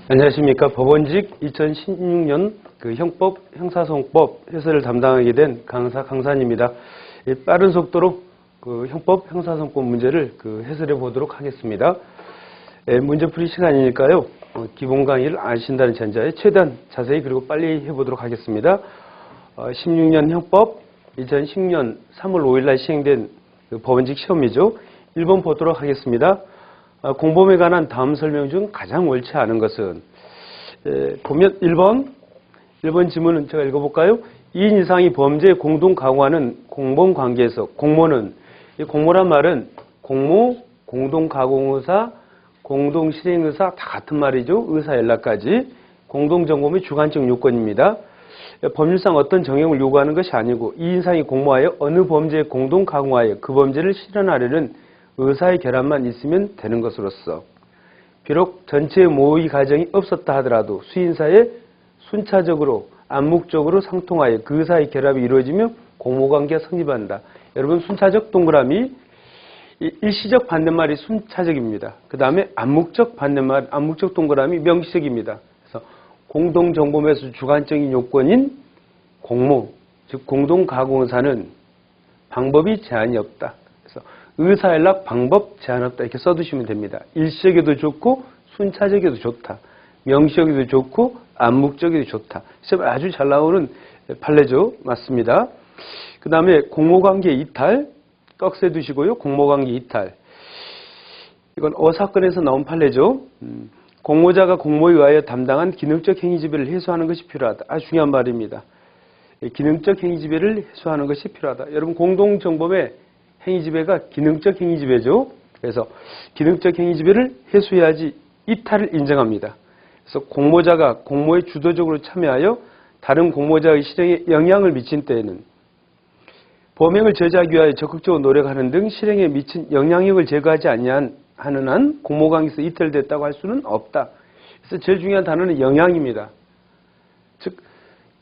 안녕하십니까. 법원직 2016년 형법, 형사소송법 해설을 담당하게 된 강산입니다. 빠른 속도로 형법, 형사소송법 문제를 해설해 보도록 하겠습니다. 문제풀이 시간이니까요. 기본 강의를 아신다는 전제하에 최대한 자세히 그리고 빨리 해보도록 하겠습니다. 16년 형법, 2016년 3월 5일날 시행된 법원직 시험이죠. 1번 보도록 하겠습니다. 공범에 관한 다음 설명 중 가장 옳지 않은 것은 보면 1번 지문은 제가 읽어볼까요? 2인 이상이 범죄에 공동 가공하는 공범 관계에서 공모는 이 공모란 말은 공모, 공동 가공의사, 공동 실행의사 다 같은 말이죠. 의사 연락까지 공동 정범의 주관적 요건입니다. 법률상 어떤 정형을 요구하는 것이 아니고 2인 이상이 공모하여 어느 범죄에 공동 가공하여 그 범죄를 실현하려는 의사의 결함만 있으면 되는 것으로서 비록 전체의 모의 과정이 없었다 하더라도 수인사에 순차적으로 암묵적으로 상통하여 그 의사의 결합이 이루어지며 공모관계가 성립한다. 여러분 순차적 동그라미 일시적 반대말이 순차적입니다. 그 다음에 암묵적 반대말 암묵적 동그라미 명시적입니다. 그래서 공동정범에서 주관적인 요건인 공모 즉 공동가공의사는 방법이 제한이 없다. 그래서 의사연락 방법 제한 없다 이렇게 써두시면 됩니다. 일시적에도 좋고 순차적에도 좋다. 명시적에도 좋고 암묵적에도 좋다. 시험에 아주 잘 나오는 판례죠. 맞습니다. 그 다음에 공모관계 이탈 떡세 두시고요. 공모관계 이탈 이건 어사건에서 나온 판례죠. 공모자가 공모에 의하여 담당한 기능적 행위지배를 해소하는 것이 필요하다. 아주 중요한 말입니다. 기능적 행위지배를 해소하는 것이 필요하다. 여러분 공동정범의 행위지배가 기능적 행위지배죠. 그래서 기능적 행위지배를 해소해야지 이탈을 인정합니다. 그래서 공모자가 공모에 주도적으로 참여하여 다른 공모자의 실행에 영향을 미친 때에는 범행을 저지하기 위하여 적극적으로 노력하는 등 실행에 미친 영향력을 제거하지 아니하는 한 공모관계에서 이탈됐다고 할 수는 없다. 그래서 제일 중요한 단어는 영향입니다. 즉,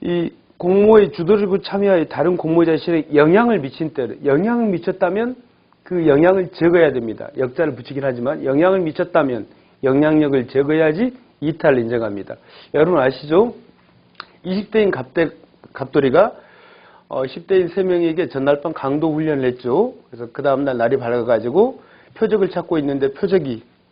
이 공모에 주도적으로 참여하여 다른 공모자의 실행에 영향을 미친 때는 영향을 미쳤다면 그 영향을 제거해야 됩니다. 역자를 붙이긴 하지만 영향을 미쳤다면 영향력을 제거해야지 이탈을 인정합니다. 여러분 아시죠? 20대인 갑돌이가 10대인 3명에게 전날 밤 강도 훈련을 했죠. 그래서 그 다음날 날이 밝아가지고 표적을 찾고 있는데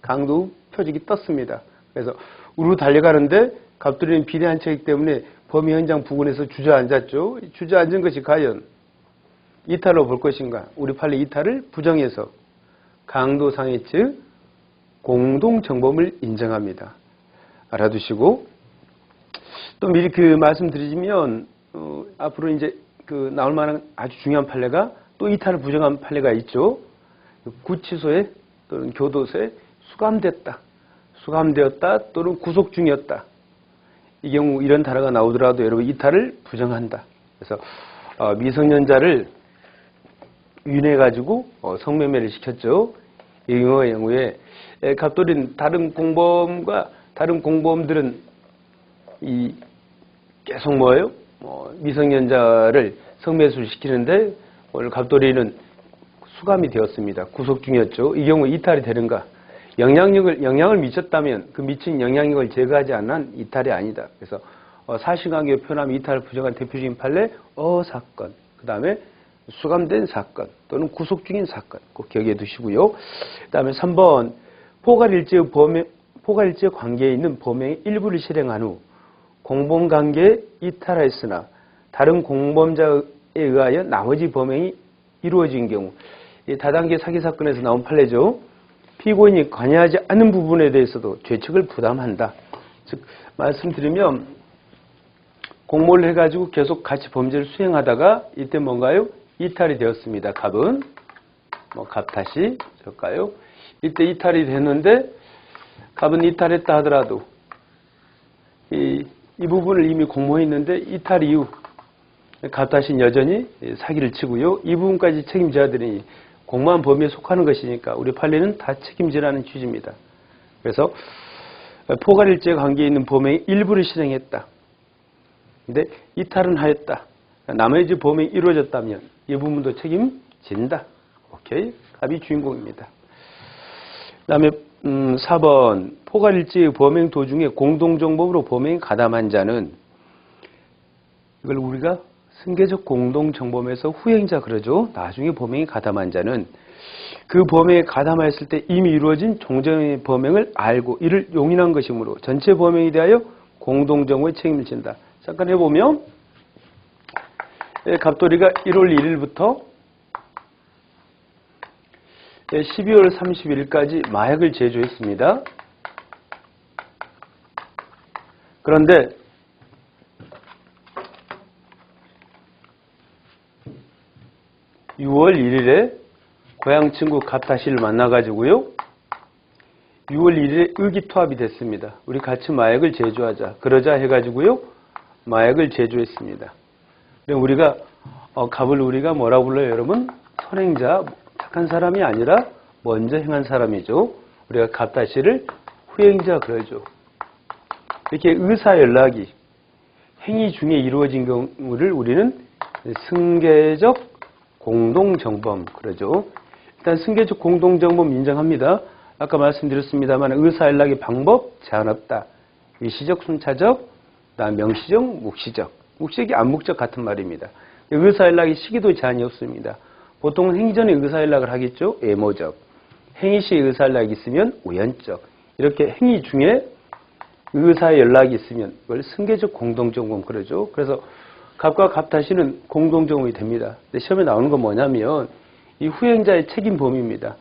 강도 표적이 떴습니다. 그래서 우르르 달려가는데 갑돌이는 비대한 체격 때문에 범위 현장 부근에서 주저앉았죠. 주저앉은 것이 과연 이탈로 볼 것인가? 우리 판례 이탈을 부정해서 강도상해 측 공동정범을 인정합니다. 알아두시고 또 미리 말씀드리면 앞으로 이제 나올 만한 아주 중요한 판례가 또 이탈을 부정한 판례가 있죠. 구치소에 또는 교도소에 수감되었다 또는 구속 중이었다. 이 경우 이런 단어가 나오더라도 여러분 이탈을 부정한다. 그래서 미성년자를 유인해가지고 성매매를 시켰죠. 이 경우에 갑돌이는 다른 공범들은 계속 미성년자를 성매수를 시키는데 오늘 갑돌이는 수감이 되었습니다. 구속 중이었죠. 이 경우 이탈이 되는가? 영향을 미쳤다면 그 미친 영향력을 제거하지 않는 이탈이 아니다. 그래서 사실관계에 표현하면 이탈을 부정한 대표적인 판례 사건, 그 다음에 수감된 사건 또는 구속 중인 사건 꼭 기억해 두시고요. 그 다음에 3번 포괄일지의 관계에 있는 범행의 일부를 실행한 후 공범관계에 이탈하였으나 다른 공범자에 의하여 나머지 범행이 이루어진 경우 이 다단계 사기 사건에서 나온 판례죠. 피고인이 관여하지 않는 부분에 대해서도 죄책을 부담한다. 즉 말씀드리면 공모를 해가지고 계속 같이 범죄를 수행하다가 이때 뭔가요? 이탈이 되었습니다. 갑은 갑 다시 적을까요? 이때 이탈이 됐는데 갑은 이탈했다 하더라도 이 부분을 이미 공모했는데 이탈 이후 갑 다시는 여전히 사기를 치고요. 이 부분까지 책임져야 되니 공모한 범위에 속하는 것이니까 우리 판례는 다 책임지라는 취지입니다. 그래서 포괄일제 관계에 있는 범행의 일부를 실행했다. 근데 이탈은 하였다. 나머지 범행이 이루어졌다면 이 부분도 책임진다. 오케이? 갑이 주인공입니다. 그 다음에 4번 포괄일지의 범행 도중에 공동정범으로 범행에 가담한 자는 이걸 우리가 승계적 공동정범에서 후행자 그러죠. 나중에 범행에 가담한 자는 그 범행에 가담하였을 때 이미 이루어진 종전의 범행을 알고 이를 용인한 것이므로 전체 범행에 대하여 공동정범의 책임을 진다. 잠깐 해보면 갑돌이가 1월 1일부터 12월 31일까지 마약을 제조했습니다. 그런데 (6월 1일에) 고향 친구 갑다시를 만나가지고요. 6월 1일에 의기투합이 됐습니다. 우리 같이 마약을 제조하자. 그러자 해가지고요. 마약을 제조했습니다. 우리가 갑을 우리가 뭐라고 불러요, 여러분? 선행자, 착한 사람이 아니라 먼저 행한 사람이죠. 우리가 갑다시를 후행자 그러죠. 이렇게 의사 연락이 행위 중에 이루어진 경우를 우리는 승계적 공동정범 그러죠. 일단 승계적 공동정범 인정합니다. 아까 말씀드렸습니다만 의사 연락의 방법 제한 없다. 일시적, 순차적, 그다음 명시적, 묵시적. 묵시적이 암묵적 같은 말입니다. 의사 연락의 시기도 제한이 없습니다. 보통은 행위 전에 의사 연락을 하겠죠. 애모적. 행위 시에 의사 연락이 있으면 우연적. 이렇게 행위 중에 의사 연락이 있으면 이걸 승계적 공동정범 그러죠. 그래서 갑과 갑다시는 공동정범이 됩니다. 근데 시험에 나오는 건 뭐냐면 이 후행자의 책임 범위입니다.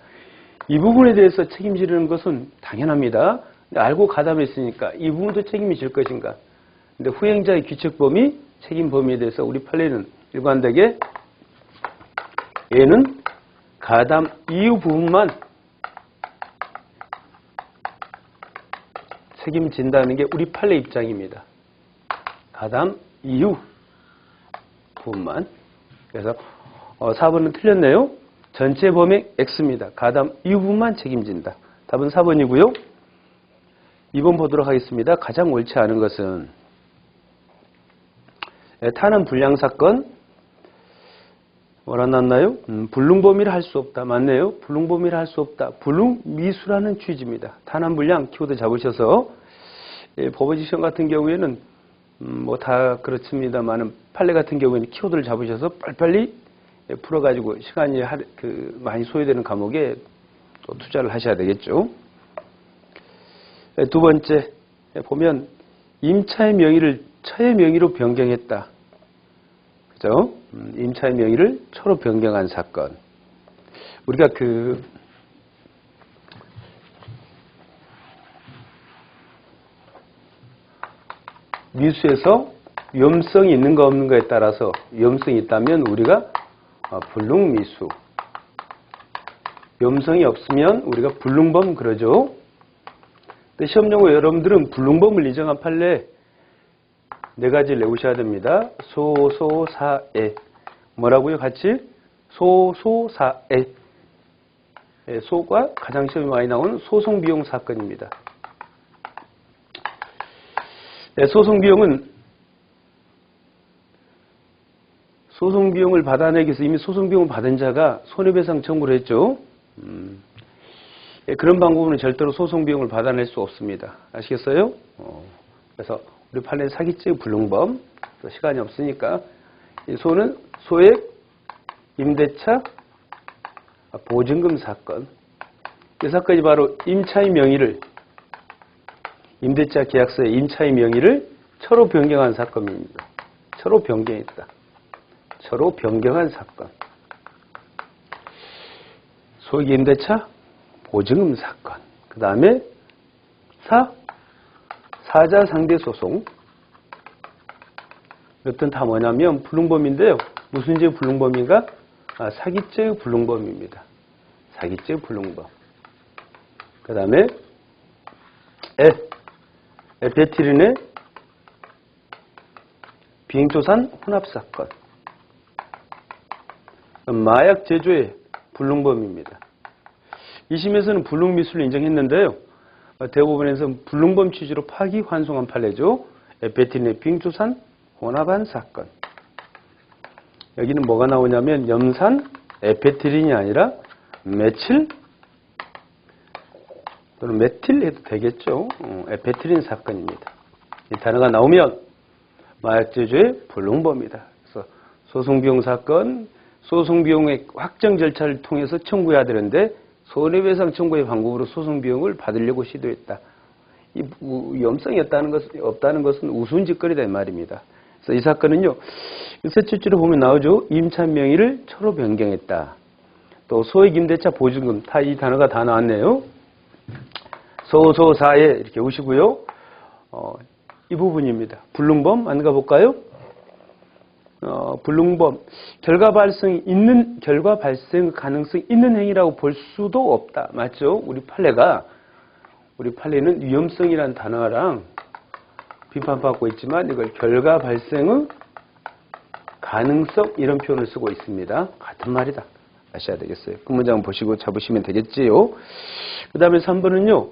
이 부분에 대해서 책임지는 것은 당연합니다. 근데 알고 가담했으니까 이 부분도 책임이 질 것인가. 근데 후행자의 규칙 범위, 책임 범위에 대해서 우리 판례는 일관되게 얘는 가담 이후 부분만 책임진다는 게 우리 판례 입장입니다. 가담 이후 부분만. 그래서 4번은 틀렸네요. 전체 범행 X입니다. 가담 이후 부분만 책임진다. 답은 4번이고요. 2번 보도록 하겠습니다. 가장 옳지 않은 것은 탄원 불량 사건 뭐라 났나요? 불능범위를 할 수 없다. 맞네요. 불능범위를 할 수 없다. 불능미수라는 취지입니다. 탄원 불량 키워드 잡으셔서 법원지 시험 같은 경우에는 뭐 다 그렇습니다만 판례 같은 경우에는 키워드를 잡으셔서 빨리빨리 풀어가지고 시간이 많이 소요되는 과목에 또 투자를 하셔야 되겠죠. 두 번째 보면 임차의 명의를 처의 명의로 변경했다. 그죠? 임차의 명의를 처로 변경한 사건. 우리가 미수에서 위험성이 있는가 없는가에 따라서 위험성이 있다면 우리가 불능미수. 위험성이 없으면 우리가 불능범 그러죠. 근데 시험용으로 여러분들은 불능범을 인정한 판례 4가지를 외우셔야 됩니다. 소소사애. 뭐라고요? 같이? 소소사애. 소가 가장 시험에 많이 나오는 소송비용 사건입니다. 소송비용은 소송비용을 받아내기 위해서 이미 소송비용을 받은 자가 손해배상 청구를 했죠. 그런 방법은 절대로 소송비용을 받아낼 수 없습니다. 아시겠어요? 그래서 우리 판례 사기죄 불능범, 또 시간이 없으니까 이 소는 소액 임대차 보증금 사건. 이 사건이 바로 임차의 명의를 임대차 계약서의 임차의 명의를 처로 변경한 사건입니다. 처로 변경했다. 처로 변경한 사건. 소액 임대차 보증금 사건. 그 다음에 사자 상대 소송. 이것들은 다 뭐냐면 불능범인데요. 무슨 죄의 불능범인가? 사기죄의 불능범입니다. 사기죄의 불능범. 그 다음에 에페티린의 비행초산 혼합사건. 마약 제조의 불능범입니다. 2심에서는 불능미수를 인정했는데요. 대법원에서는 불능범 취지로 파기환송한 판례죠. 에페티린의 비행초산 혼합한 사건. 여기는 뭐가 나오냐면 염산 에페티린이 아니라 메칠 또는 메틸 해도 되겠죠. 에페트린 사건입니다. 이 단어가 나오면 마약제조의 불능범이다. 그래서 소송비용 사건, 소송비용의 확정 절차를 통해서 청구해야 되는데 손해배상 청구의 방법으로 소송비용을 받으려고 시도했다. 이 위험성이 없다는 것은 우스운 짓거리다 이 말입니다. 그래서 이 사건은요, 세출지로 보면 나오죠. 임차 명의를 처로 변경했다. 또 소액 임대차 보증금, 이 단어가 다 나왔네요. 소소사에 이렇게 오시고요. 이 부분입니다. 불능범 안 가볼까요? 불능범, 결과 발생 가능성이 있는 행위라고 볼 수도 없다. 맞죠? 우리 판례는 위험성이라는 단어랑 비판받고 있지만 이걸 결과 발생의 가능성 이런 표현을 쓰고 있습니다. 같은 말이다. 아셔야 되겠어요. 그 문장 보시고 잡으시면 되겠지요. 그 다음에 3번은요.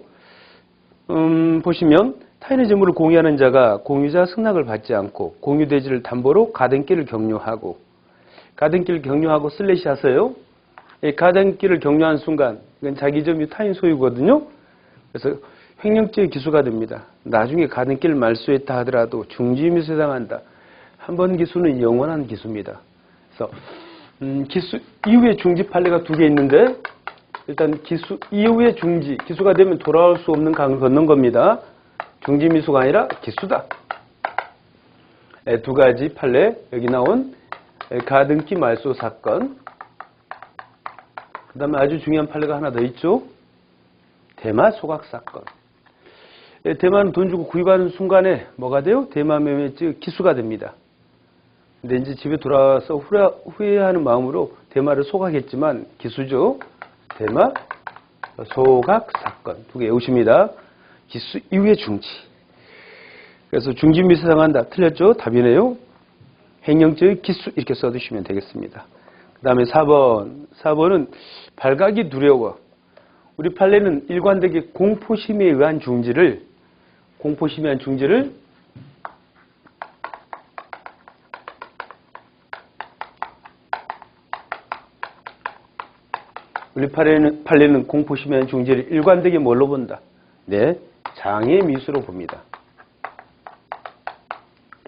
보시면 타인의 재물을 공유하는 자가 공유자 승낙을 받지 않고 공유대지를 담보로 가등기를 격려하고 슬래시 하세요. 가등기를 격려한 순간 이건 자기 점유 타인 소유거든요. 그래서 횡령죄의 기수가 됩니다. 나중에 가등기를 말소했다 하더라도 중지미수에 해당한다. 한 번 기수는 영원한 기수입니다. 그래서 기수 이후에 중지 판례가 2개 있는데 일단 기수 이후에 기수가 되면 돌아올 수 없는 강을 건넌 겁니다. 중지미수가 아니라 기수다. 2가지 판례, 여기 나온 가등기 말소 사건, 그 다음에 아주 중요한 판례가 하나 더 있죠. 대마 소각 사건. 대마는 돈 주고 구입하는 순간에 뭐가 돼요? 대마 매매죄 기수가 됩니다. 근데 이제 집에 돌아와서 후회하는 마음으로 대마를 소각했지만 기수죠. 대마 소각 사건 2개 외우십니다. 기수 이후의 중지. 그래서 중지미수 해당한다. 틀렸죠? 답이네요. 횡령죄의 기수 이렇게 써두시면 되겠습니다. 그 다음에 4번은 발각이 두려워. 우리 판례는 일관되게 공포심에 의한 중지를 우리 판례는 공포심에 의한 중지를 일관되게 뭘로 본다? 네, 장애 미수로 봅니다.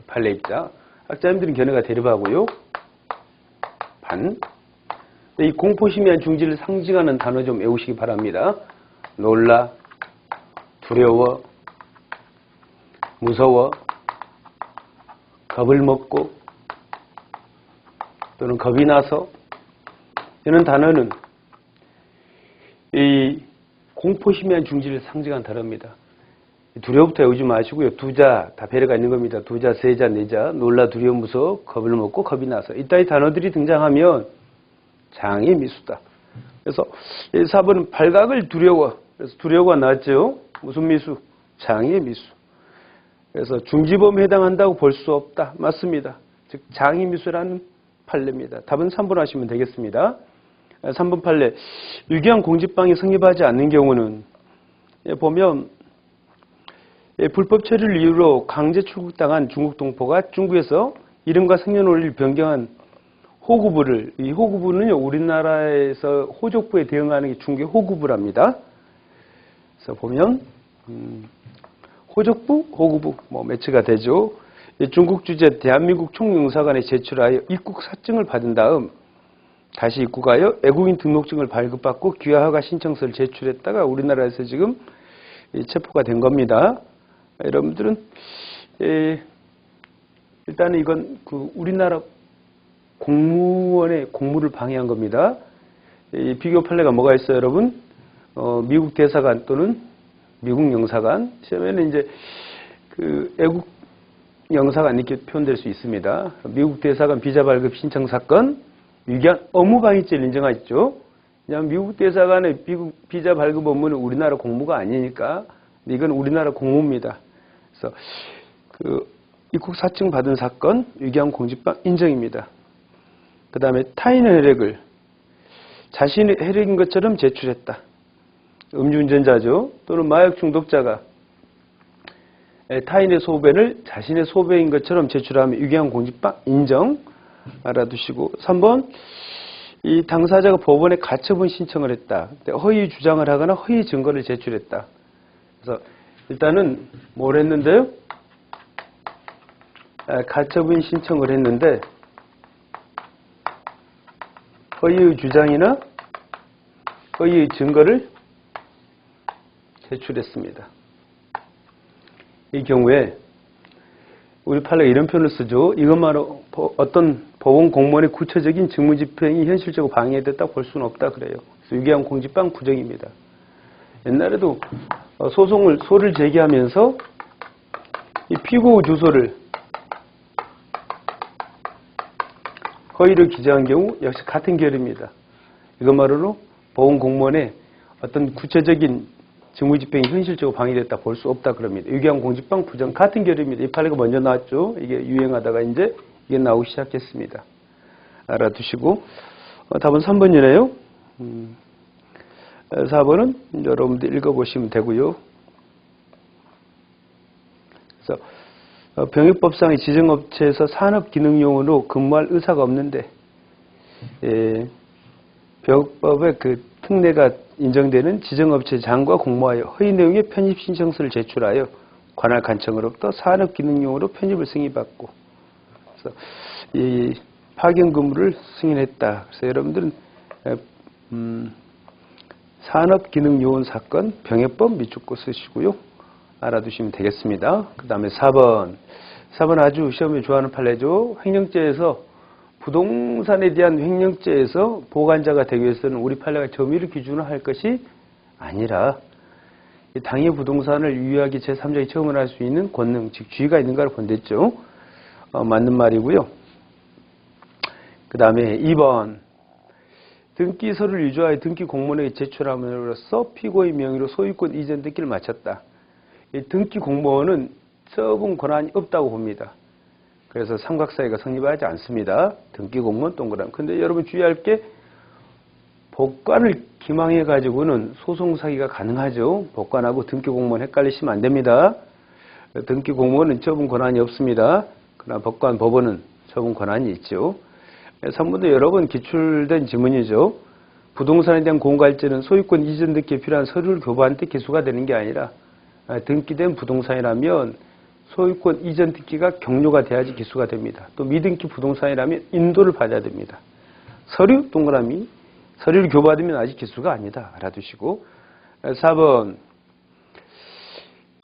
판례 입장. 학자님들은 견해가 대립하고요. 이 공포심에 의한 중지를 상징하는 단어 좀 외우시기 바랍니다. 놀라, 두려워, 무서워, 겁을 먹고 또는 겁이 나서 이런 단어는 이 공포심에 의한 중지를 상징한 단어입니다. 두려움부터 외우지 마시고요. 2자 다 배려가 있는 겁니다. 2자, 3자, 4자, 놀라, 두려워, 무서워, 겁을 먹고 겁이 나서 이따위 단어들이 등장하면 장애 미수다. 그래서 4번은 발각을 두려워. 그래서 두려워가 나왔죠. 무슨 미수? 장애 미수. 그래서 중지범에 해당한다고 볼 수 없다. 맞습니다. 즉 장애 미수라는 판례입니다. 답은 3번 하시면 되겠습니다. 3번 판례. 유기한 공직방이 성립하지 않는 경우는 보면 불법 처리를 이유로 강제 출국당한 중국 동포가 중국에서 이름과 생년월일을 변경한 호구부를, 이 호구부는요, 우리나라에서 호족부에 대응하는 게 중국의 호구부랍니다. 그래서 보면, 호족부, 호구부, 매치가 되죠. 중국 주재 대한민국 총영사관에 제출하여 입국 사증을 받은 다음 다시 입국하여 외국인 등록증을 발급받고 귀화허가 신청서를 제출했다가 우리나라에서 지금 체포가 된 겁니다. 여러분들은 일단은 이건 우리나라 공무원의 공무를 방해한 겁니다. 이 비교 판례가 뭐가 있어요, 여러분? 미국 대사관 또는 미국 영사관, 시험에는 이제 외국 영사관 이렇게 표현될 수 있습니다. 미국 대사관 비자 발급 신청 사건, 유기한 업무방해죄를 인정하죠. 왜냐하면 미국 대사관의 미국 비자 발급 업무는 우리나라 공무가 아니니까 이건 우리나라 공무입니다. 그래서 입국 사증 받은 사건, 유기한 공직방 인정입니다. 그 다음에 타인의 혈액을 자신의 혈액인 것처럼 제출했다. 음주운전자죠. 또는 마약 중독자가 타인의 소변을 자신의 소변인 것처럼 제출하면 유기한 공직방 인정. 알아두시고 3번 이 당사자가 법원에 가처분 신청을 했다. 허위 주장을 하거나 허위 증거를 제출했다. 그래서 일단은 뭘 했는데요? 가처분 신청을 했는데 허위의 주장이나 허위의 증거를 제출했습니다. 이 경우에 우리 판례가 이런 표현을 쓰죠. 이것만으로 어떤 법원 공무원의 구체적인 직무집행이 현실적으로 방해됐다고 볼 수는 없다 그래요. 그래서 유기한 공직방 부정입니다. 옛날에도 소를 제기하면서 이 피고 주소를 허위로 기재한 경우 역시 같은 결입니다. 이것만으로 법원 공무원의 어떤 구체적인 직무집행이 현실적으로 방해됐다 볼 수 없다 그럽니다. 유기한 공직방 부정 같은 결입니다. 이 판례가 먼저 나왔죠. 이게 유행하다가 이제 이게 나오기 시작했습니다. 알아두시고 답은 3번이네요. 4번은 여러분들 읽어보시면 되고요. 그래서 병역법상의 지정업체에서 산업기능용으로 근무할 의사가 없는데 병역법의 그 특례가 인정되는 지정업체장과 공모하여 허위 내용의 편입 신청서를 제출하여 관할 간청으로부터 산업기능용으로 편입을 승인받고 그래서 이 파견 근무를 승인했다. 그래서 여러분들은 산업기능요원 사건 병역법 밑줄 쓰시고요. 알아두시면 되겠습니다. 그 다음에 4번. 4번 아주 시험에 좋아하는 판례죠. 횡령죄에서 부동산에 대한 횡령죄에서 보관자가 되기 위해서는 우리 판례가 점유를 기준으로 할 것이 아니라 당해 부동산을 유효하게 제3자에게 처분할 수 있는 권능, 즉 주의가 있는가를 본댔죠. 맞는 말이고요. 그 다음에 2번. 등기서를 유조하여 등기 공무원에게 제출함으로써 피고의 명의로 소유권 이전 등기를 마쳤다. 이 등기 공무원은 처분 권한이 없다고 봅니다. 그래서 삼각사유가 성립하지 않습니다. 등기 공무원 동그라미. 근데 여러분 주의할 게 법관을 기망해 가지고는 소송 사기가 가능하죠. 법관하고 등기 공무원 헷갈리시면 안 됩니다. 등기 공무원은 처분 권한이 없습니다. 그러나 법관, 법원은 처분 권한이 있죠. 3번도 여러 번 기출된 지문이죠. 부동산에 대한 공갈죄는 소유권 이전 등기에 필요한 서류를 교부한 때 기수가 되는 게 아니라 등기된 부동산이라면 소유권 이전 등기가 격려가 돼야지 기수가 됩니다. 또 미등기 부동산이라면 인도를 받아야 됩니다. 서류 동그라미 서류를 교부받으면 아직 기수가 아니다. 알아두시고 4번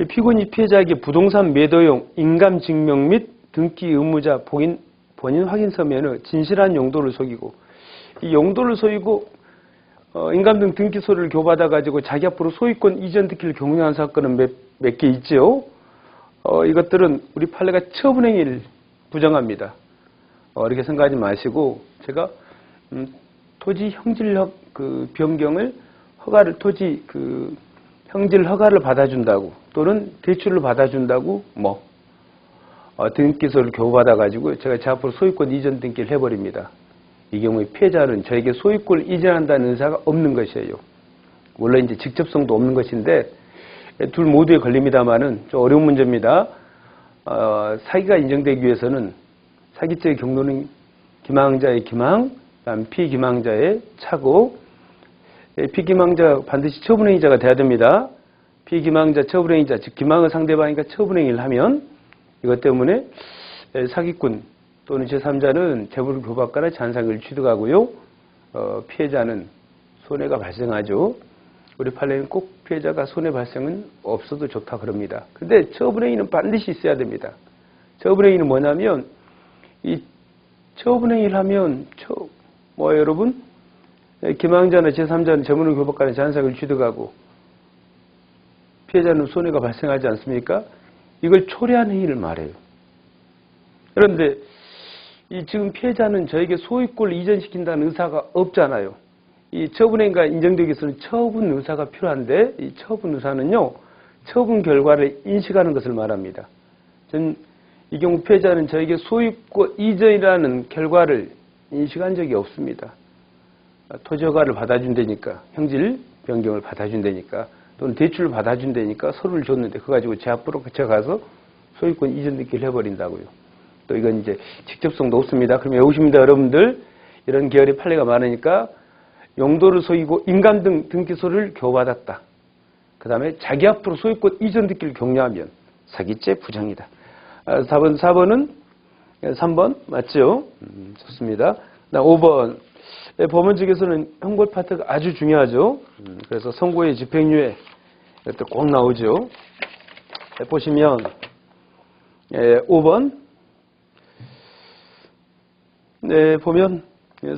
피고인이 피해자에게 부동산 매도용 인감증명 및 등기 의무자 본인 확인 서면의 진실한 용도를 속이고 이 용도를 속이고 인감 등 등기 서류를 교부받아 가지고 자기 앞으로 소유권 이전 등기를 격려한 사건은 몇 개 있죠. 이것들은 우리 판례가 처분행위를 부정합니다. 이렇게 생각하지 마시고 제가 토지 형질 변경을 토지 형질 허가를 받아준다고 또는 대출을 받아준다고 등기소를 교부받아 가지고 제가 제 앞으로 소유권 이전 등기를 해버립니다. 이 경우에 피해자는 저에게 소유권을 이전한다는 의사가 없는 것이에요. 물론 이제 직접성도 없는 것인데 둘 모두에 걸립니다만은 좀 어려운 문제입니다. 사기가 인정되기 위해서는 사기죄의 경로는 기망자의 기망, 그다음 피기망자의 차고, 피기망자 반드시 처분행위자가 돼야 됩니다. 피기망자 처분행위자, 즉 기망의 상대방이니까 처분행위를 하면 이것 때문에 사기꾼 또는 제3자는 재물 교부받거나 잔상을 취득하고요. 피해자는 손해가 발생하죠. 우리 판례는 꼭 피해자가 손해 발생은 없어도 좋다 그럽니다. 근데 처분행위는 반드시 있어야 됩니다. 처분행위는 뭐냐면 이 처분행위를 하면 여러분 기망자나 제3자는 재물을 교부받거나 잔상을 취득하고 피해자는 손해가 발생하지 않습니까? 이걸 초래한 행위를 말해요. 그런데 지금 피해자는 저에게 소유권을 이전시킨다는 의사가 없잖아요. 이 처분행위가 인정되기 위해서는 처분 의사가 필요한데 이 처분 의사는요. 처분 결과를 인식하는 것을 말합니다. 이 경우 피해자는 저에게 소유권 이전이라는 결과를 인식한 적이 없습니다. 토지 허가를 받아준다니까 형질 변경을 받아준다니까 또는 대출을 받아준다니까 서류를 줬는데 그거 가지고 제 앞으로 제가 가서 소유권 이전 등기를 해버린다고요. 또 이건 이제 직접성도 없습니다. 그럼 외우십니다, 여러분들. 이런 계열의 판례가 많으니까 용도를 속이고 인감 등 등기소를 교부받았다. 그 다음에 자기 앞으로 소유권 이전 등기를 격려하면 사기죄 부정이다. 답은 4번은 3번 맞죠? 좋습니다. 5번 법원 측에서는 형벌 파트가 아주 중요하죠. 그래서 선고의 집행유예 이것도 꼭 나오죠. 보시면 5번 보면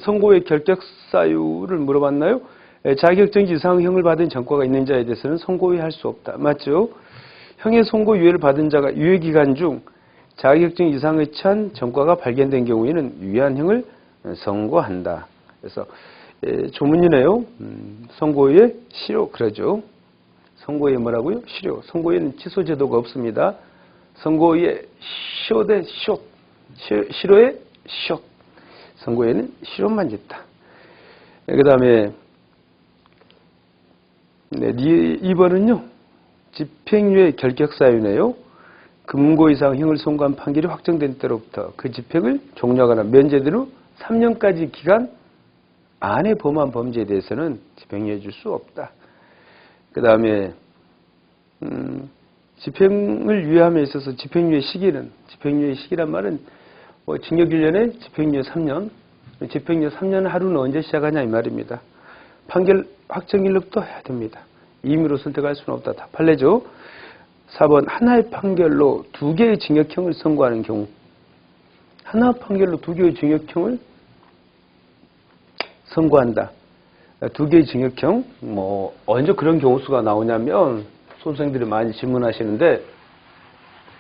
선고의 결격 사유를 물어봤나요? 자격정지 이상형을 받은 전과가 있는 자에 대해서는 선고유예할 수 없다. 맞죠? 형의 선고유예를 받은 자가 유예기간 중 자격증 이상의 찬 전과가 발견된 경우에는 유예한형을 선고한다. 그래서 조문이네요. 선고유예 실효 그러죠. 선고유예 뭐라고요? 실효. 선고유예는 취소 제도가 없습니다. 선고유예 시효 대 시효. 실효의 시효. 선고유예는 실효만 있다. 그 다음에 2번은요. 집행유예 결격 사유네요. 금고 이상 형을 선고한 판결이 확정된 때로부터 그 집행을 종료하거나 면제대로 3년까지 기간 안에 범한 범죄에 대해서는 집행유예 줄 수 없다. 그 다음에 집행을 유예함에 있어서 집행유예 시기란 말은 징역 1년에 집행유예 3년, 집행유예 3년 하루는 언제 시작하냐 이 말입니다. 판결 확정일로부터 해야 됩니다. 임의로 선택할 수는 없다. 다 판례죠. 4번 하나의 판결로 2개의 징역형을 선고하는 경우 하나 판결로 2개의 징역형을 선고한다. 2개의 징역형 언제 그런 경우 수가 나오냐면 수험생들이 많이 질문하시는데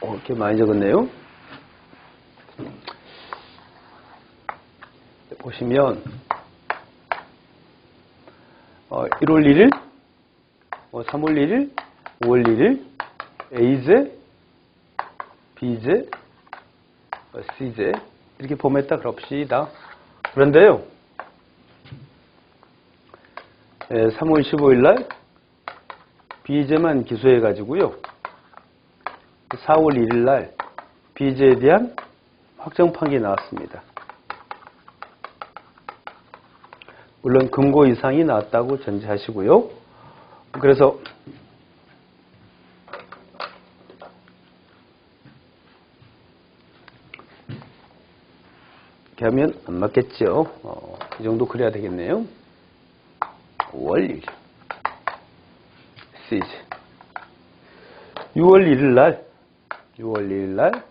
이렇게 많이 적었네요. 보시면 1월 1일, 3월 1일, 5월 1일 A제, B제, C제 이렇게 범했다 그럽시다. 그런데요. 3월 15일 날 B제만 기소해 가지고요. 4월 1일 날 B제에 대한 확정 판결이 나왔습니다. 물론 금고 이상이 나왔다고 전제하시고요. 그래서 이렇게 하면 안 맞겠죠. 이 정도 그래야 되겠네요. 5월 1일 C제 6월 1일 날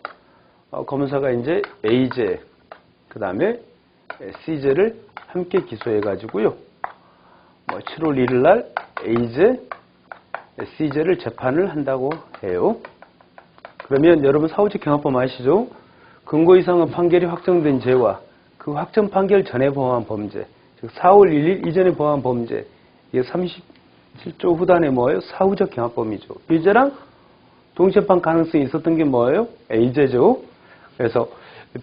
검사가 이제 A제 그 다음에 C제를 함께 기소해 가지고요. 7월 1일 날 A제, C제를 재판을 한다고 해요. 그러면 여러분 사후적 경합법 아시죠? 금고 이상의 판결이 확정된 죄와 그 확정 판결 전에 범한 범죄, 즉 4월 1일 이전에 범한 범죄, 이게 37조 후단에 뭐예요? 사후적 경합법이죠. B제랑 동시재판 가능성이 있었던 게 뭐예요? A제죠. 그래서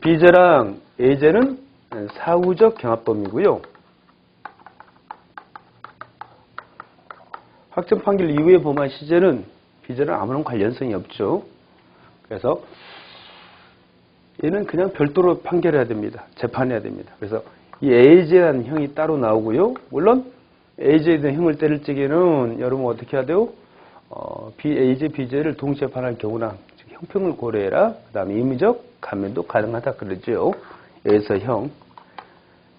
B제랑 A제는 사후적 경합범이고요. 확정 판결 이후에 범한 C제는 B제랑 아무런 관련성이 없죠. 그래서 얘는 그냥 별도로 판결해야 됩니다. 재판해야 됩니다. 그래서 이 A제라는 형이 따로 나오고요. 물론 A제에 대한 형을 때릴 적에는 여러분 어떻게 해야 돼요? A제, B제를 동시재판할 경우나 형평을 고려해라. 그 다음에 임의적 감면도 가능하다 그러죠. 여기서 형.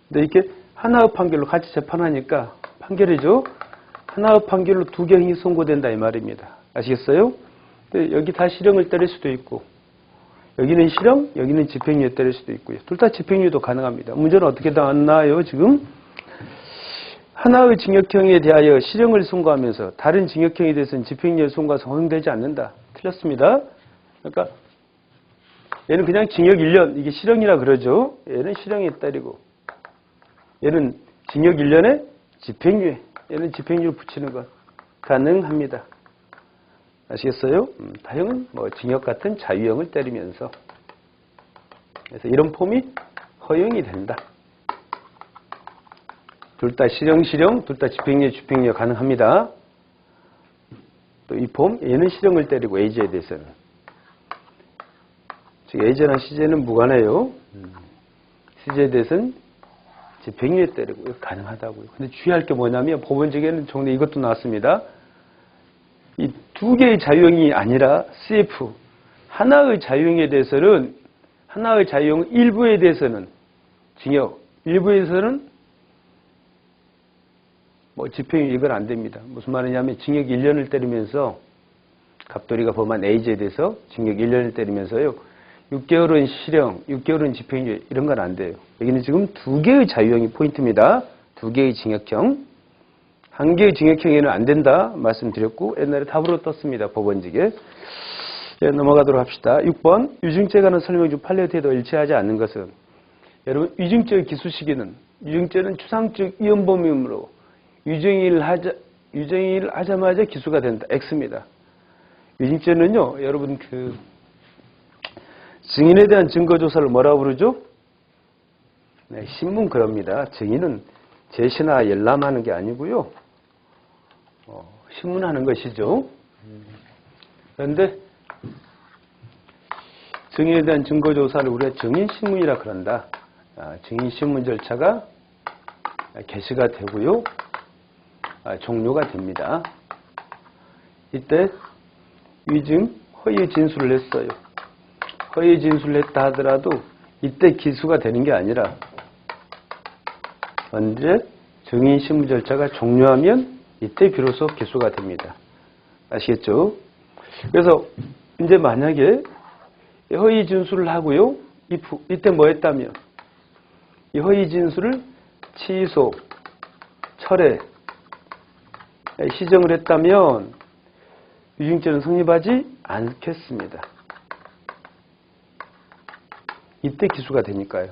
근데 이렇게 하나의 판결로 같이 재판하니까 판결이죠. 하나의 판결로 2개 형이 선고된다 이 말입니다. 아시겠어요? 근데 여기 다 실형을 때릴 수도 있고 여기는 실형, 여기는 집행유예 때릴 수도 있고요. 둘 다 집행유예도 가능합니다. 문제는 어떻게 나왔나요? 지금 하나의 징역형에 대하여 실형을 선고하면서 다른 징역형에 대해서는 집행유예 선고가 허용되지 않는다. 틀렸습니다. 그러니까 얘는 그냥 징역 1년, 이게 실형이라 그러죠. 얘는 실형에 때리고 얘는 징역 1년에 집행유예, 얘는 집행유예 붙이는 것 가능합니다. 아시겠어요? 다형은 징역 같은 자유형을 때리면서 그래서 이런 폼이 허용이 된다. 둘 다 실형, 둘 다 집행유예 가능합니다. 또 이 폼, 얘는 실형을 때리고 A제에 대해서는 즉 A제랑 C제는 무관해요. C제에 대해서는 집행유예 때리고 가능하다고요. 근데 주의할 게 뭐냐면 법원직에는 종래 이것도 나왔습니다. 이 두 개의 자유형이 아니라 CF 하나의 자유형에 대해서는 하나의 자유형 일부에 대해서는 징역, 일부에서는 뭐 집행유예 이건 안 됩니다. 무슨 말이냐면 징역 1년을 때리면서 갑돌이가 범한 A죄에 대해서 징역 1년을 때리면서요. 6개월은 실형, 6개월은 집행유예 이런 건 안 돼요. 여기는 지금 두 개의 자유형이 포인트입니다. 두 개의 징역형. 한 개의 징역형에는 안 된다 말씀드렸고 옛날에 답으로 떴습니다. 법원직에. 예, 넘어가도록 합시다. 6번 위증죄에 관한 설명 중 판례의 태도가 일치하지 않는 것은 여러분 위증죄의 기수 시기는 위증죄는 추상적 위헌범임으로 유죄인을 하자마자 기수가 된다. X입니다. 위증죄는요. 여러분 그 증인에 대한 증거조사를 뭐라고 부르죠? 네, 신문 그럽니다. 증인은 제시나 열람하는 게 아니고요. 신문하는 것이죠. 그런데 증인에 대한 증거조사를 우리가 증인신문이라 그런다. 증인신문 절차가 개시가 되고요. 종료가 됩니다. 이때 위증, 허위 진술을 했어요. 허위 진술을 했다 하더라도 이때 기수가 되는 게 아니라 언제 증인신문 절차가 종료하면 이때 비로소 기수가 됩니다. 아시겠죠? 그래서 이제 만약에 허위 진술을 하고요. 이때 뭐 했다면 이 허위 진술을 취소, 철회, 시정을 했다면 위증죄는 성립하지 않겠습니다. 이때 기수가 되니까요.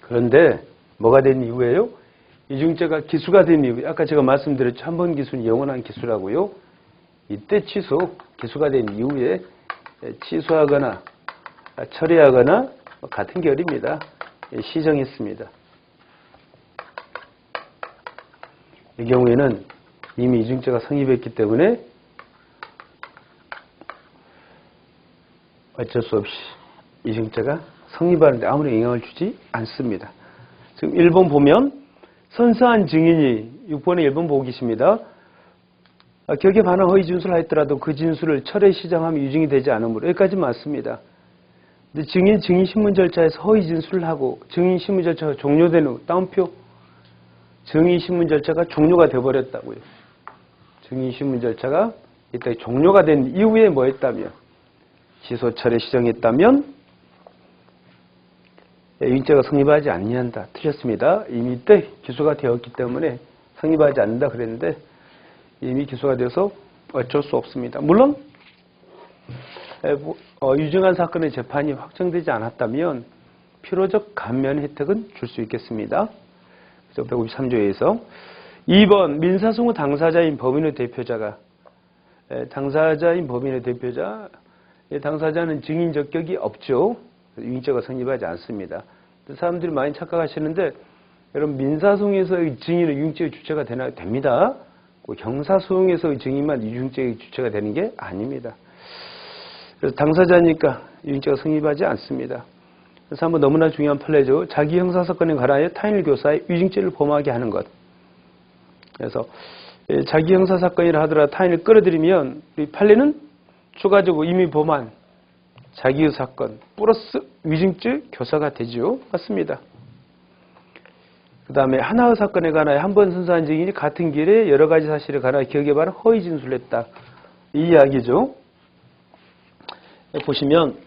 그런데 뭐가 된 이후에요? 위증죄가 기수가 된 이후에 아까 제가 말씀드렸죠. 한 번 기수는 영원한 기수라고요. 이때 취소, 기수가 된 이후에 취소하거나 처리하거나 같은 결입니다. 시정했습니다. 이 경우에는 이미 위증죄가 성립했기 때문에 어쩔 수 없이 위증죄가 성립하는데 아무런 영향을 주지 않습니다. 지금 1번 보면 선서한 증인이 6번에 1번 보고 계십니다. 격에 반한 허위 진술을 하였더라도 그 진술을 철회 시정하면 위증이 되지 않으므로 여기까지 맞습니다. 근데 증인신문 절차에서 허위 진술을 하고 증인신문 절차가 종료된 후 다운표 증인신문 절차가 종료가 되어버렸다고요. 증인신문 절차가 이때 종료가 된 이후에 뭐 했다면 취소 철회 시정했다면 위증죄가 성립하지 않는다. 틀렸습니다. 이미 이때 기소가 되었기 때문에 성립하지 않는다 그랬는데 이미 기소가 돼서 어쩔 수 없습니다. 물론 유증한 사건의 재판이 확정되지 않았다면 필요적 감면 혜택은 줄 수 있겠습니다. 153조에서 2번 민사소송 당사자인 법인의 대표자가 당사자인 법인의 대표자 당사자는 증인 적격이 없죠. 위증죄가 성립하지 않습니다. 사람들이 많이 착각하시는데 여러분 민사소송에서의 증인은 위증죄의 주체가 됩니다. 형사소송에서의 증인만 위증죄의 주체가 되는 게 아닙니다. 그래서 당사자니까 위증죄가 성립하지 않습니다. 그래서 한번 너무나 중요한 판례죠. 자기 형사사건에 관하여 타인을 교사해 위증죄를 범하게 하는 것. 그래서 자기 형사사건이라 하더라도 타인을 끌어들이면 우리 판례는 추가적으로 이미 범한 자기의 사건 플러스 위증죄 교사가 되죠. 맞습니다. 그 다음에 하나의 사건에 관하여 한 번 선서한 증인이 같은 길에 여러 가지 사실에 관하여 기억에 바른 허위 진술을 했다. 이 이야기죠. 보시면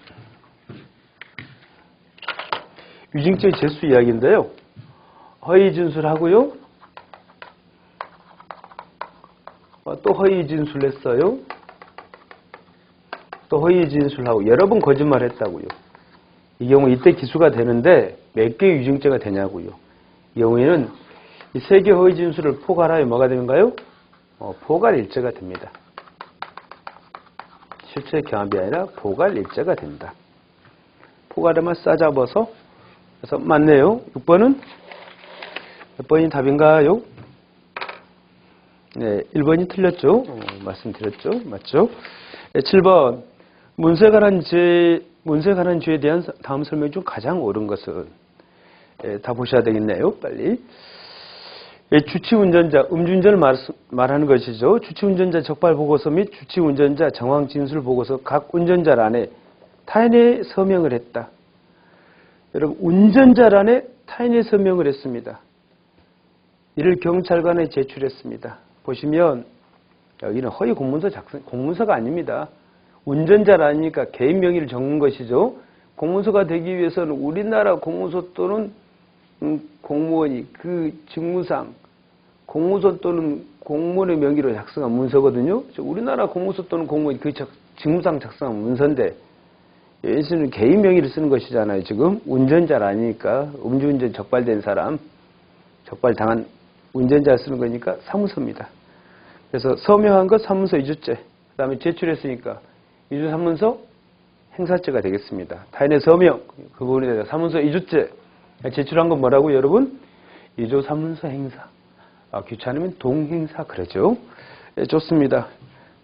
위증죄 재수 이야기인데요. 허위 진술하고요. 또 허위 진술했어요. 또 허위 진술하고 여러 번 거짓말했다고요. 이 경우 이때 기수가 되는데 몇 개의 위증죄가 되냐고요. 이 경우에는 이 세 개 허위 진술을 포괄하여 뭐가 되는가요? 포괄일죄가 됩니다. 실체 경합이 아니라 포괄일죄가 된다. 포괄에만 싸잡아서 그래서 맞네요. 6번은 몇 번이 답인가요? 네, 1번이 틀렸죠. 말씀드렸죠. 맞죠? 네, 7번 문서에 관한 죄에 대한 다음 설명 중 가장 옳은 것은 다 보셔야 되겠네요. 빨리. 주치운전자, 음주운전을 말하는 것이죠. 주치운전자 적발보고서 및 주치운전자 정황진술보고서 각 운전자란에 타인의 서명을 했다. 여러분, 운전자란에 타인의 서명을 했습니다. 이를 경찰관에 제출했습니다. 보시면 여기는 허위 공문서 작성, 공문서가 아닙니다. 운전자라니까 개인 명의를 적는 것이죠. 공문서가 되기 위해서는 우리나라 공무소 또는 공무원이 그 직무상 공무소 또는 공무원의 명의로 작성한 문서거든요. 우리나라 공무소 또는 공무원이 그 직무상 작성한 문서인데 여기서는 개인 명의를 쓰는 것이잖아요. 지금 운전자라니까 음주운전 적발된 사람, 적발당한 운전자 쓰는 거니까 사무소입니다. 그래서 서명한 것 사무소 이주죄, 그 다음에 제출했으니까 이주사문서 행사죄가 되겠습니다. 타인의 서명, 그 부분에 대해서 사문서 이주죄, 제출한 건 뭐라고 여러분? 이주사문서 행사. 귀찮으면 동행사 그러죠. 좋습니다.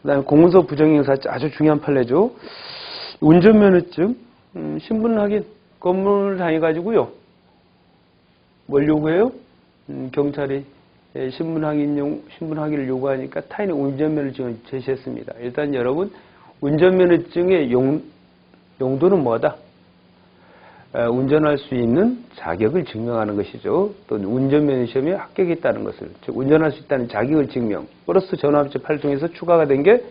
그 다음에 공문서 부정행사죄 아주 중요한 판례죠. 운전면허증, 신분 확인, 검문을 당해가지고요. 뭘 요구해요? 경찰이 신분 확인을 요구하니까 타인의 운전면허증을 제시했습니다. 일단 여러분, 운전면허증의 용도는 뭐다? 운전할 수 있는 자격을 증명하는 것이죠. 또 운전면허 시험에 합격했다는 것을, 즉 운전할 수 있다는 자격을 증명, 플러스 전환합체 8종에서 추가가 된 게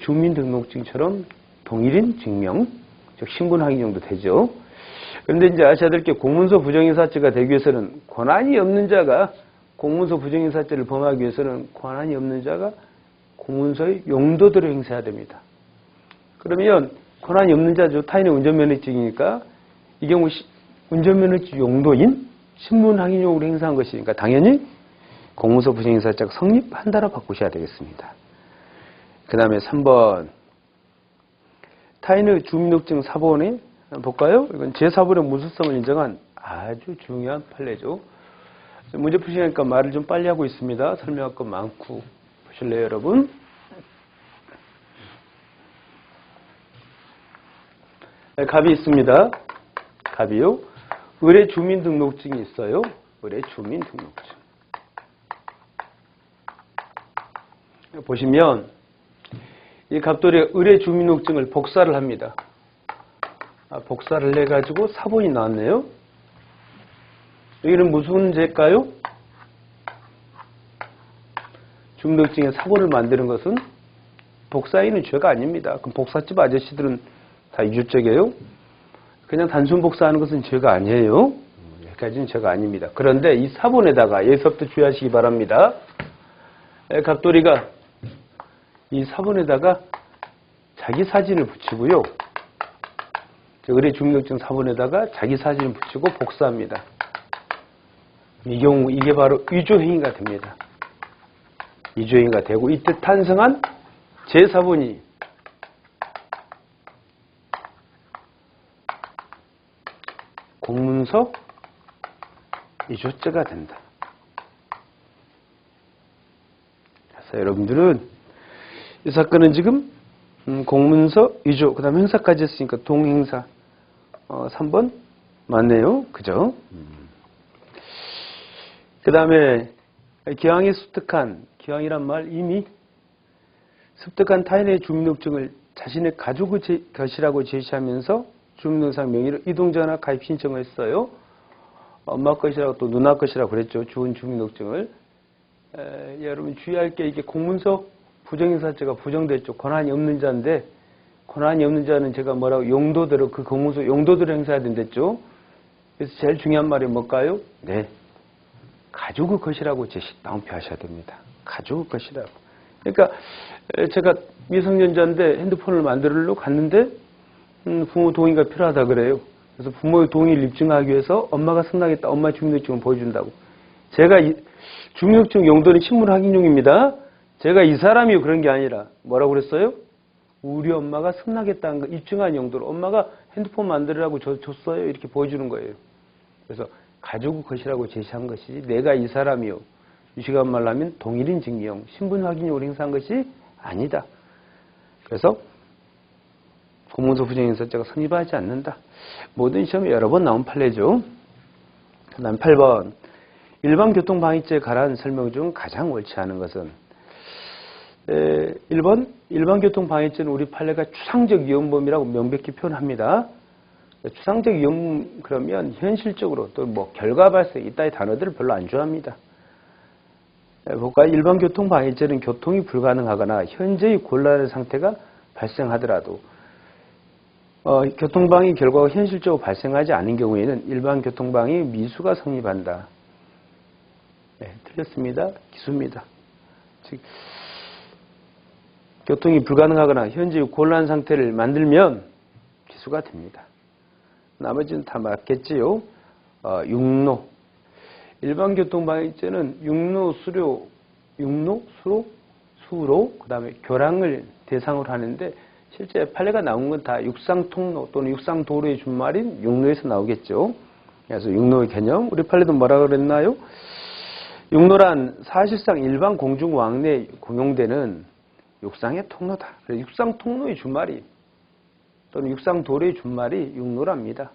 주민등록증처럼 동일인 증명, 즉 신분 확인 정도 되죠. 그런데 이제 아셔야 될 게 공문서 부정행사죄가 되기 위해서는 권한이 없는 자가 공문서 부정행사죄를 범하기 위해서는 권한이 없는 자가 공문서의 용도대로 행사해야 됩니다. 그러면 권한이 없는 자죠. 타인의 운전면허증이니까 이 경우 운전면허증 용도인 신분 확인용으로 행사한 것이니까 당연히 공문서 부정행사죄가 성립한다로 바꾸셔야 되겠습니다. 그 다음에 3번 타인의 주민등록증 사본에 볼까요? 이건 제4본의 무수성을 인정한 아주 중요한 판례죠. 문제 푸시니까 말을 좀 빨리 하고 있습니다. 설명할 것 많고. 보실래요, 여러분? 네, 갑이 있습니다. 갑이요. 의뢰 주민등록증이 있어요. 의뢰 주민등록증. 보시면 이 갑돌이가 의뢰 주민등록증을 복사를 합니다. 복사를 해가지고 사본이 나왔네요. 여기는 무슨 죄일까요? 주민등록증의 사본을 만드는 것은 복사인은 죄가 아닙니다. 그럼 복사집 아저씨들은 다 이주죄예요. 그냥 단순 복사하는 것은 죄가 아니에요. 여기까지는 죄가 아닙니다. 그런데 이 사본에다가 여기서부터 주의하시기 바랍니다. 갑돌이가 이 사본에다가 자기 사진을 붙이고요. 의뢰 주민등록증 사본에다가 자기 사진을 붙이고 복사합니다. 이 경우 이게 바로 위조행위가 됩니다. 위조행위가 되고 이때 탄생한 제4본이 공문서 위조죄가 된다. 그래서 여러분들은 이 사건은 지금 공문서 위조, 그 다음에 행사까지 했으니까 동행사 3번 맞네요. 그죠? 그 다음에 기왕에 습득한, 기왕이란 말 이미 습득한 타인의 주민등록증을 자신의 가족 것이라고 제시하면서 주민등록상 명의로 이동전화 가입 신청을 했어요. 엄마 것이라고 또 누나 것이라고 그랬죠. 주은 주민등록증을. 여러분 주의할 게 이게 공문서 부정행사죄가 부정됐죠. 권한이 없는 자인데 권한이 없는 자는 제가 뭐라고 용도대로 그 공문서 용도대로 행사해야 된댔죠. 그래서 제일 중요한 말이 뭘까요? 네. 가족의 것이라고 명표하셔야 됩니다. 가족의 것이라고. 그러니까 제가 미성년자인데 핸드폰을 만들려고 갔는데 부모 동의가 필요하다 그래요. 그래서 부모의 동의를 입증하기 위해서 엄마가 승낙했다. 엄마 주민등록증을 보여준다고. 제가 주민등록증 용도는 신분 확인용입니다. 제가 이 사람이 그런 게 아니라 뭐라고 그랬어요? 우리 엄마가 승낙했다는 거 입증한 용도로 엄마가 핸드폰 만들으라고 줬어요. 이렇게 보여주는 거예요. 그래서 가족의 것이라고 제시한 것이지 내가 이 사람이요. 이 시간 말로 하면 동일인 증명, 신분 확인용으로 행사한 것이 아니다. 그래서 공문서 부정행사죄가 성립하지 않는다. 모든 시험에 여러 번 나온 판례죠. 그다음 8번. 일반 교통방해죄에 관한 설명 중 가장 옳지 않은 것은 1번 일반 교통방해죄는 우리 판례가 추상적 위헌범이라고 명백히 표현합니다. 추상적 위헌 그러면 현실적으로 또 뭐 결과 발생 이따의 단어들을 별로 안 좋아합니다. 볼까요? 일반 교통방해죄는 교통이 불가능하거나 현재의 곤란한 상태가 발생하더라도 교통방해 결과가 현실적으로 발생하지 않은 경우에는 일반 교통방해 미수가 성립한다. 네, 틀렸습니다. 기수입니다. 즉 교통이 불가능하거나 현재의 곤란 상태를 만들면 기수가 됩니다. 나머지는 다 맞겠지요. 육로. 일반 교통방해죄는 육로, 수로, 그 다음에 교량을 대상으로 하는데 실제 판례가 나온 건 다 육상통로 또는 육상도로의 준말인 육로에서 나오겠죠. 그래서 육로의 개념, 우리 판례도 뭐라 그랬나요? 육로란 사실상 일반 공중왕래에 공용되는 육상의 통로다. 육상통로의 준말이 또는 육상도로의 준말이 육로랍니다.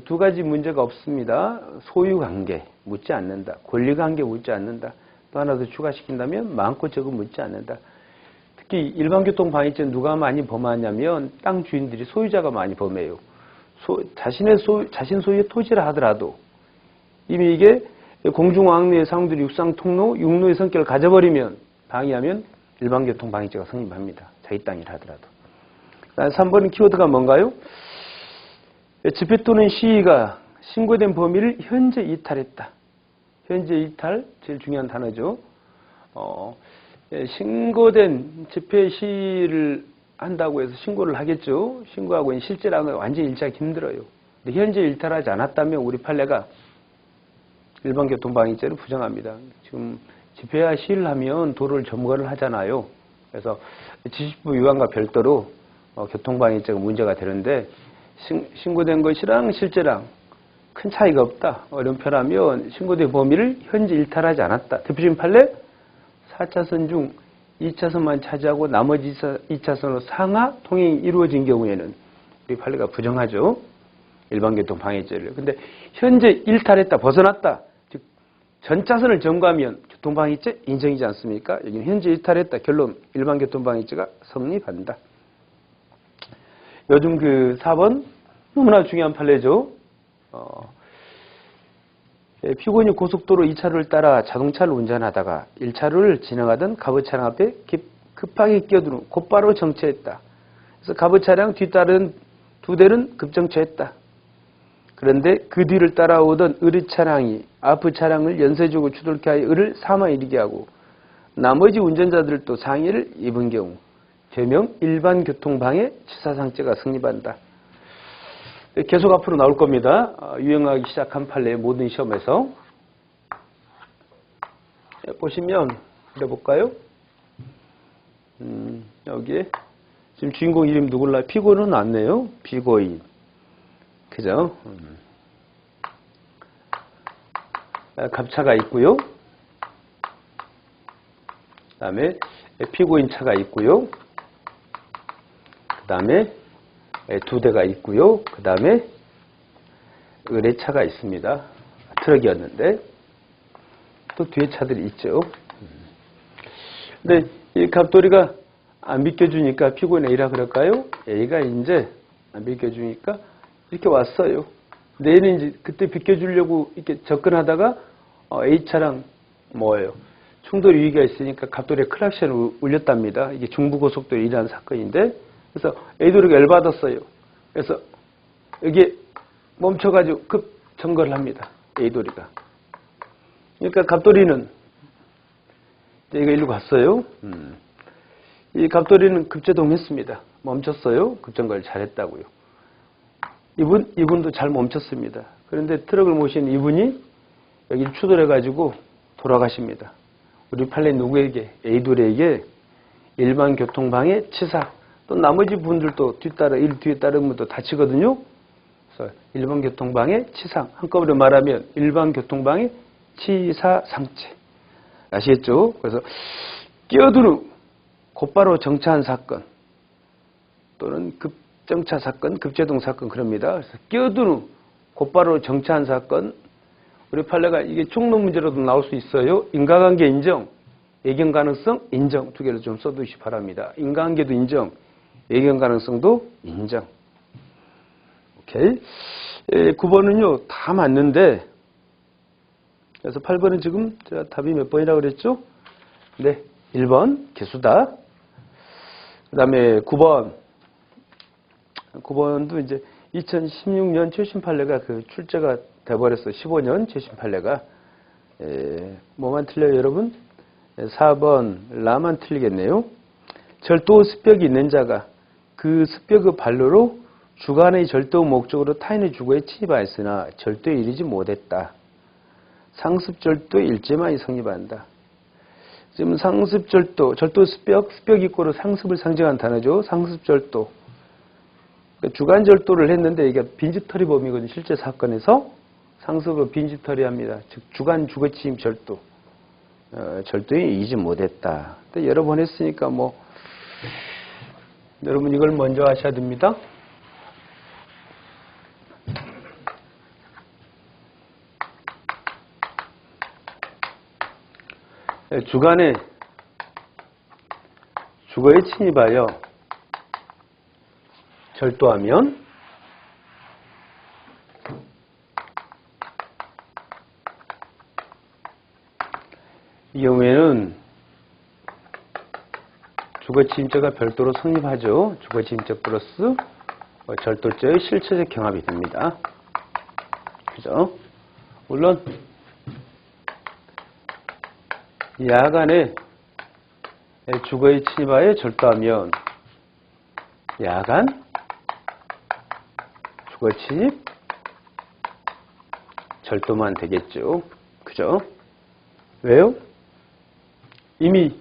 두 가지 문제가 없습니다. 소유관계 묻지 않는다. 권리관계 묻지 않는다. 또 하나 더 추가시킨다면 많고 적은 묻지 않는다. 특히 일반교통방해죄는 누가 많이 범하냐면 땅 주인들이 소유자가 많이 범해요. 자신 소유의 토지라 하더라도 이미 이게 공중왕래의 상들이 육상통로, 육로의 성격을 가져버리면 방해하면 일반교통방해죄가 성립합니다. 자기 땅이라 하더라도. 3번은 키워드가 뭔가요? 집회 또는 시위가 신고된 범위를 현재 이탈했다. 현재 이탈, 제일 중요한 단어죠. 신고된 집회 시위를 한다고 해서 신고를 하겠죠. 신고하고 실제랑은 완전히 일치하기 힘들어요. 근데 현재 일탈하지 않았다면 우리 판례가 일반교통방해죄를 부정합니다. 지금 집회와 시위를 하면 도로를 점거를 하잖아요. 그래서 지식부 위반과 별도로 교통방해죄가 문제가 되는데 신고된 것이랑 실제랑 큰 차이가 없다. 이런 표현하면 신고된 범위를 현재 일탈하지 않았다. 대표적인 판례 4차선 중 2차선만 차지하고 나머지 2차선으로 상하 통행이 이루어진 경우에는 우리 판례가 부정하죠. 일반교통방해죄를. 근데 현재 일탈했다, 벗어났다. 즉 전차선을 점거하면 교통방해죄 인정이지 않습니까? 여기는 현재 일탈했다. 결론 일반교통방해죄가 성립한다. 요즘 4번 너무나 중요한 판례죠. 피고인이 고속도로 2차로를 따라 자동차를 운전하다가 1차로를 진행하던 갑오 차량 앞에 급하게 끼어드는 곧바로 정체했다. 그래서 갑오 차량 뒤따른 두 대는 급정체했다. 그런데 그 뒤를 따라오던 의뢰 차량이 앞의 차량을 연쇄적으로 추돌케 하여 의를 사망 이르게 하고 나머지 운전자들도 상해를 입은 경우 죄명 일반교통방해 치사상죄가 성립한다. 계속 앞으로 나올 겁니다. 유행하기 시작한 판례의 모든 시험에서. 보시면 해볼까요? 여기에 지금 주인공 이름 누굴까요? 피고인은 왔네요. 피고인. 그죠? 갑차가 있고요. 그 다음에 피고인 차가 있고요. 그 다음에 두 대가 있고요. 그 다음에 의뢰차가 있습니다. 트럭이었는데 또 뒤에 차들이 있죠. 근데 이 갑돌이가 안 비켜주니까 피고인 A라 그럴까요? A가 이제 안 비켜주니까 이렇게 왔어요. 근데 얘는 이제 그때 비켜주려고 이렇게 접근하다가 A차랑 뭐예요? 충돌 위기가 있으니까 갑돌이가 클락션을 울렸답니다. 이게 중부고속도로에 일어난 사건인데 그래서 A도리가 열받았어요. 그래서 여기에 멈춰가지고 급 정거를 합니다. A도리가. 그러니까 갑돌이는 얘가 일로 갔어요. 이 갑돌이는 급제동했습니다. 멈췄어요. 급정거를 잘했다고요. 이분도 잘 멈췄습니다. 그런데 트럭을 모신 이분이 여기를 추돌해가지고 돌아가십니다. 우리 판례 누구에게? A도리에게 일반교통방해 치사. 또 나머지 분들도 일 뒤에 따르는 분도 다치거든요. 그래서 일반교통방해 치상. 한꺼번에 말하면 일반교통방해 치사상죄. 아시겠죠? 그래서 끼어드는 곧바로 정차한 사건 또는 급정차 사건, 급제동 사건 그럽니다. 그래서 끼어드는 곧바로 정차한 사건 우리 판례가 이게 총론 문제로도 나올 수 있어요. 인과관계 인정, 예견 가능성 인정 두 개를 좀 써두시기 바랍니다. 인과관계도 인정, 예견 가능성도 인정. 오케이. 9번은요 다 맞는데, 그래서 8번은 지금 제가 답이 몇 번이라고 그랬죠? 네, 1번 개수다. 그 다음에 9번도 이제 2016년 최신 판례가 그 출제가 돼버렸어. 15년 최신 판례가. 뭐만 틀려요, 여러분? 4번 라만 틀리겠네요. 절도 습벽이 있는 자가 그 습벽의 반로로 주관의 절도 목적으로 타인의 주거에 침입하였으나 절도에 이르지 못했다. 상습절도의 일제만이 성립한다. 지금 상습절도, 절도 습벽, 습벽 이꼬로 상습을 상징한 단어죠. 상습절도. 그러니까 주관절도를 했는데 이게 빈집털이 범위거든요. 실제 사건에서 상습으로 빈집털이 합니다. 즉 주관 주거침입 절도. 절도에 이르지 못했다. 근데 여러 번 했으니까 뭐 여러분 이걸 먼저 하셔야 됩니다. 주관에 주거에 침입하여 절도하면 이 경우에는 주거침입죄가 별도로 성립하죠. 주거침입죄 플러스 절도죄의 실체적 경합이 됩니다. 그죠? 물론 야간에 주거에 침입하여 절도하면 야간 주거침입 절도만 되겠죠. 그죠? 왜요? 이미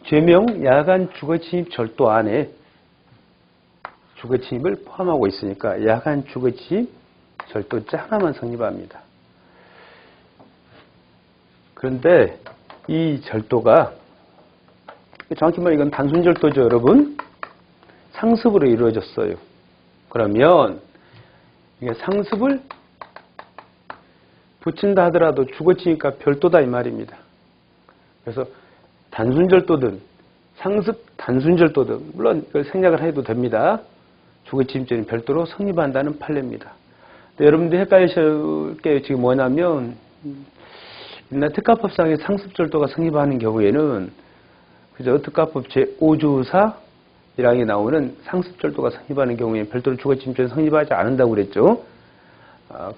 죄명 야간 주거침입 절도 안에 주거침입을 포함하고 있으니까 야간 주거침입 절도죄 하나만 성립합니다. 그런데 이 절도가 정확히 말하면 이건 단순 절도죠, 여러분. 상습으로 이루어졌어요. 그러면 이게 상습을 붙인다 하더라도 주거침입과 별도다 이 말입니다. 그래서 단순 절도든 상습 단순 절도든 물론 이걸 생략을 해도 됩니다. 주거침입죄는 별도로 성립한다는 판례입니다. 여러분들 헷갈리실 게 지금 뭐냐면 옛날 특가법상의 상습절도가 성립하는 경우에는 그죠? 특가법 제5조 4 1항에 나오는 상습절도가 성립하는 경우에 별도로 주거침입죄는 성립하지 않는다고 그랬죠.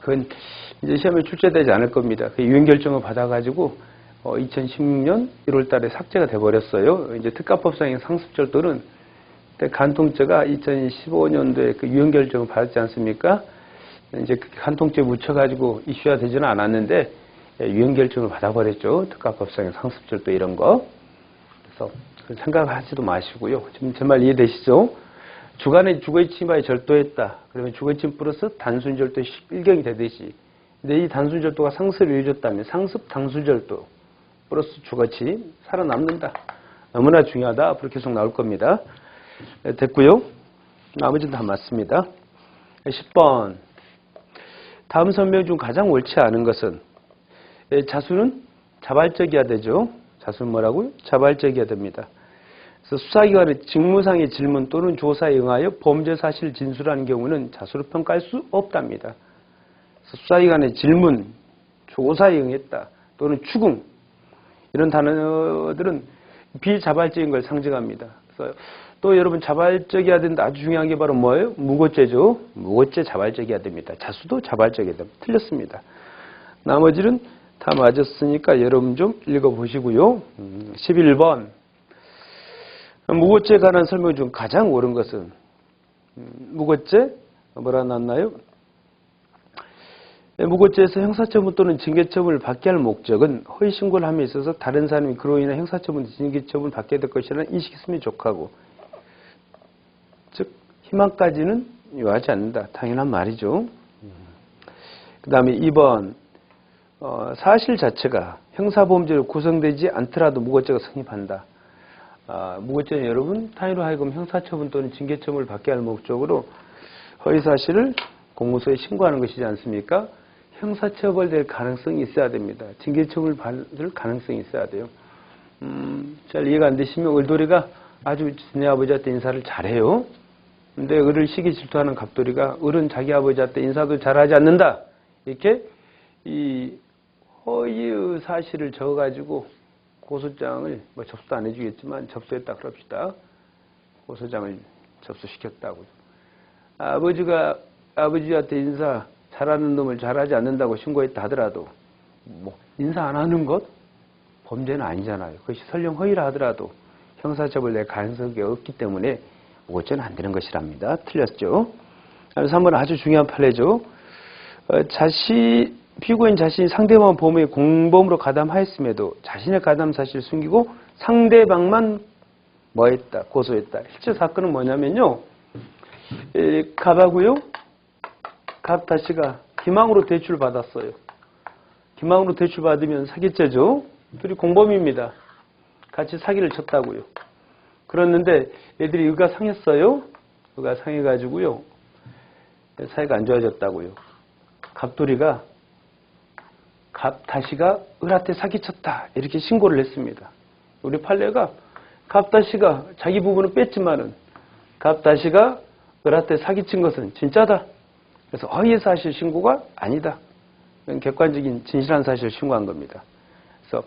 그건 이제 시험에 출제되지 않을 겁니다. 그 유행결정을 받아가지고 2016년 1월달에 삭제가 돼버렸어요. 이제 특가법상의 상습절도는 간통죄가 2015년도에 그 유행결정을 받았지 않습니까? 이제 그 간통죄 묻혀가지고 이슈가 되지는 않았는데 유행결정을 받아버렸죠. 특가법상의 상습절도 이런 거. 그래서 생각하지도 마시고요. 지금 제 말 이해되시죠? 주간에 주거에 침입하여 절도했다. 그러면 주거침입 플러스 단순절도 일경이 되듯이. 근데 이 단순절도가 상습을 이루어졌다면 상습 단순절도 플러스 주거침입 살아남는다. 너무나 중요하다. 앞으로 계속 나올 겁니다. 됐고요. 나머지는 다 맞습니다. 10번. 다음 설명 중 가장 옳지 않은 것은 자수는 자발적이어야 되죠. 자수는 뭐라고요? 자발적이어야 됩니다. 그래서 수사기관의 직무상의 질문 또는 조사에 응하여 범죄 사실을 진술하는 경우는 자수로 평가할 수 없답니다. 그래서 수사기관의 질문, 조사에 응했다 또는 추궁 이런 단어들은 비자발적인 걸 상징합니다. 그래서 또 여러분 자발적이어야 된다. 아주 중요한 게 바로 뭐예요? 무고죄죠. 무고죄 자발적이어야 됩니다. 자수도 자발적이어야 됩니다. 틀렸습니다. 나머지는 다 맞았으니까 여러분 좀 읽어보시고요. 11번. 무고죄에 관한 설명 중 가장 옳은 것은 무고죄 뭐라 나왔나요? 무고죄에서 형사처분 또는 징계처분을 받게 할 목적은 허위신고를 함에 있어서 다른 사람이 그로 인해 형사처분, 징계처분을 받게 될 것이라는 인식했으면 족하고 즉 희망까지는 요하지 않는다. 당연한 말이죠. 그 다음에 2번 사실 자체가 형사범죄로 구성되지 않더라도 무고죄가 성립한다. 무고죄는 여러분 타인으로 하여금 형사처분 또는 징계처분을 받게 할 목적으로 허위사실을 공무소에 신고하는 것이지 않습니까? 형사처벌될 가능성이 있어야 됩니다. 징계처벌 받을 가능성이 있어야 돼요. 잘 이해가 안 되시면 을돌이가 아주 내 아버지한테 인사를 잘해요. 근데 을을 시기 질투하는 갑돌이가 을은 자기 아버지한테 인사도 잘하지 않는다. 이렇게 이 허위의 사실을 적어가지고 고소장을 뭐 접수도 안 해주겠지만 접수했다 그럽시다. 고소장을 접수시켰다고요. 아버지가 아버지한테 인사 잘하는 놈을 잘하지 않는다고 신고했다 하더라도 뭐 인사 안 하는 것 범죄는 아니잖아요. 그것이 설령 허위라 하더라도 형사처벌될 가능성이 없기 때문에 무고죄는 안 되는 것이랍니다. 틀렸죠. 그래서 3번 아주 중요한 판례죠. 피고인 자신이 상대방 범죄에 공범으로 가담하였음에도 자신의 가담 사실을 숨기고 상대방만 뭐했다? 고소했다. 실제 사건은 뭐냐면요. 갑하고요. 갑 다시가 기망으로 대출을 받았어요. 기망으로 대출 받으면 사기죄죠. 둘이 공범입니다. 같이 사기를 쳤다고요. 그랬는데 애들이 의가 상했어요. 의가 상해가지고요. 사이가 안 좋아졌다고요. 갑돌이가 갑다시가 을한테 사기쳤다 이렇게 신고를 했습니다. 우리 판례가 갑다시가 자기 부분은 뺐지만은 갑다시가 을한테 사기친 것은 진짜다. 그래서 허위 사실 신고가 아니다. 객관적인 진실한 사실을 신고한 겁니다. 그래서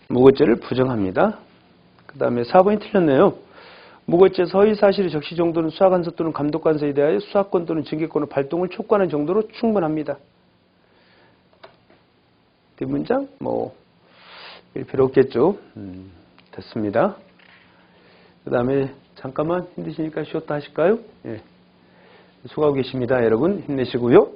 무고죄를 부정합니다. 그 다음에 4번이 틀렸네요. 무고죄에서 허위 사실의 적시 정도는 수사관서 또는 감독관서에 대하여 수사권 또는 징계권의 발동을 촉구하는 정도로 충분합니다. 뒷문장 필요 없겠죠. 됐습니다. 그 다음에 잠깐만 힘드시니까 쉬었다 하실까요? 예. 수고하고 계십니다. 여러분 힘내시고요.